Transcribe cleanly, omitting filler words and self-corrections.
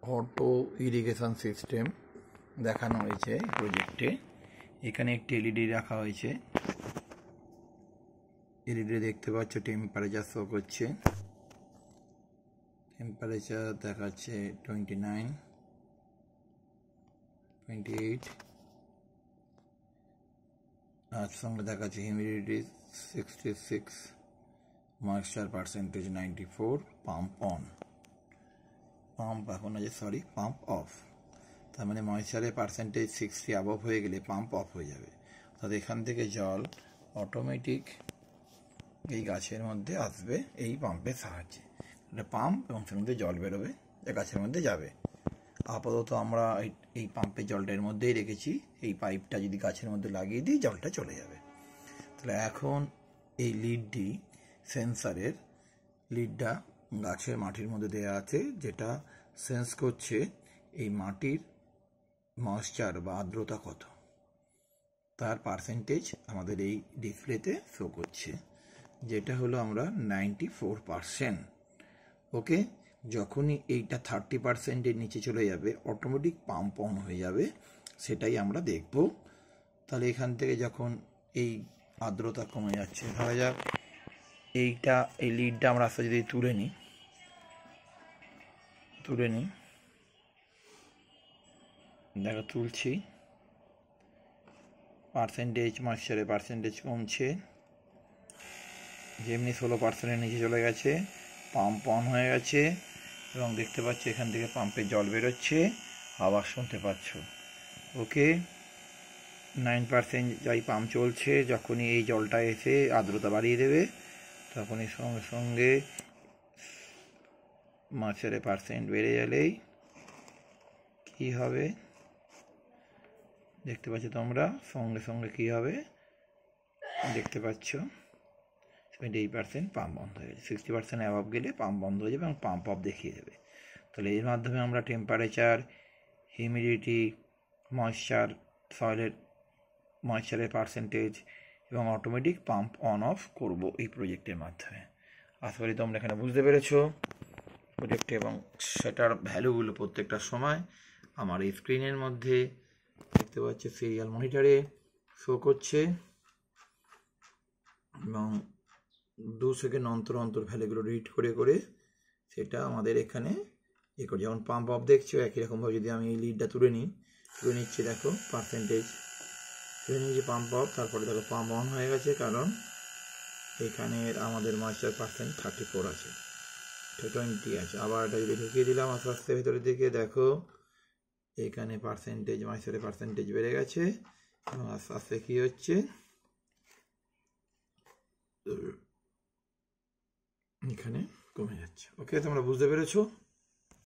Auto irrigation system দেখানো হয়েছে প্রজেক্টে। এখানে একটি এলইডি রাখা হয়েছে। এলইডি দেখতে পাচ্ছ টেম্পারেচার শো করছে। টেম্পারেচার দেখাচ্ছে 29, 28, আর সঙ্গে দেখাচ্ছে humidity 66, moisture percentage 94, pump on, pump এখন আছে পাম্প অফ। তার মানে ময়েশ্চারের পার্সেন্টেজ 60 অ্যাবভ হয়ে গেলে পাম্প অফ হয়ে যাবে। অর্থাৎ এখান থেকে জল অটোমেটিক এই গাছের মধ্যে আসবে এই পাম্পের সাহায্যে। এটা পাম্প এবং সের মধ্যে জল বেরোবে, যে গাছের মধ্যে যাবে। আপাতত আমরা এই পাম্পের জলটা এর মধ্যেই রেখেছি। এই পাইপটা যদি গাছের মধ্যে লাগিয়ে দিই জলটা চলে যাবে। তাহলে এখন এই লিডটি, সেন্সারের লিডটা গাছের মাটির মধ্যে দেওয়া আছে, যেটা সেন্স করছে এই মাটির ময়েশ্চার বা আর্দ্রতা কত, তার পার্সেন্টেজ আমাদের এই ডিসপ্লেতে শো করছে, যেটা হলো আমরা 94%। ওকে, যখনই এইটা 30%-এর নিচে চলে যাবে অটোমেটিক পাম্প অন হয়ে যাবে, সেটাই আমরা দেখব। তাহলে এখান থেকে যখন এই আর্দ্রতা কমে যাচ্ছে, ধরা যাক এই লিডটা আমরা আস্তে যদি তুলে নিই, দেখো তুলছি, ময়েশ্চারের পার্সেন্টেজ কমছে, যেমনি 16%-এর নিচে চলে গেছে, পাম্প অন হয়ে গেছে এবং দেখতে পাচ্ছ এখান থেকে পাম্পের জল বেরোচ্ছে, আওয়াজ শুনতে পাচ্ছ। ওকে, 9% যাই পাম্প চলছে। যখনই এই জলটা এসে আর্দ্রতা বাড়িয়ে দেবে, তখনই সঙ্গে সঙ্গে ময়েশ্চারের পার্সেন্ট বেড়ে গেলেই কি হবে দেখতে পাচ্ছ তোমরা, সঙ্গে সঙ্গে কি হবে দেখতে পাচ্ছ, 78% পাম্প বন্ধ হয়ে গেছে। 60% অ্যাবভ গেলে পাম্প বন্ধ হয়ে যাবে এবং পাম্প অফ দেখিয়ে দেবে। তাহলে এর মাধ্যমে আমরা টেম্পারেচার, হিউমিডিটি, ময়েশ্চার, সয়েলের ময়েশ্চারের পার্সেন্টেজ এবং অটোমেটিক পাম্প অন অফ করব এই প্রজেক্টের মাধ্যমে। আশা করি তোমরা এখানে বুঝতে পেরেছো প্রজেক্টে, এবং সেটার ভ্যালুগুলো প্রত্যেকটা সময় আমার এই স্ক্রিনের মধ্যে দেখতে পাচ্ছি, সিরিয়াল মনিটরে শো করছে এবং 2 সেকেন্ড অন্তর অন্তর ভ্যালুগুলো রিড করে করে সেটা আমাদের এখানে করে। যেমন পাম্প অফ দেখছো, একই রকমভাবে যদি আমি এই লিডটা তুলে নিচ্ছি, দেখো পার্সেন্টেজ তুলে নিয়েছি পাম্প অফ, তারপরে দেখো পাম্প অন হয়ে গেছে, কারণ এখানে আমাদের ময়েশ্চার পার্সেন্ট 34 আছে, 20 আছে। আবার এটা যদি ঢুকিয়ে দিলাম আস্তে আস্তে ভেতরের দিকে, দেখো এখানে ময়েশ্চারের পার্সেন্টেজ বেড়ে গেছে এবং আস্তে আস্তে কি হচ্ছে এখানে কমে যাচ্ছে। ওকে, তোমরা বুঝতে পেরেছো?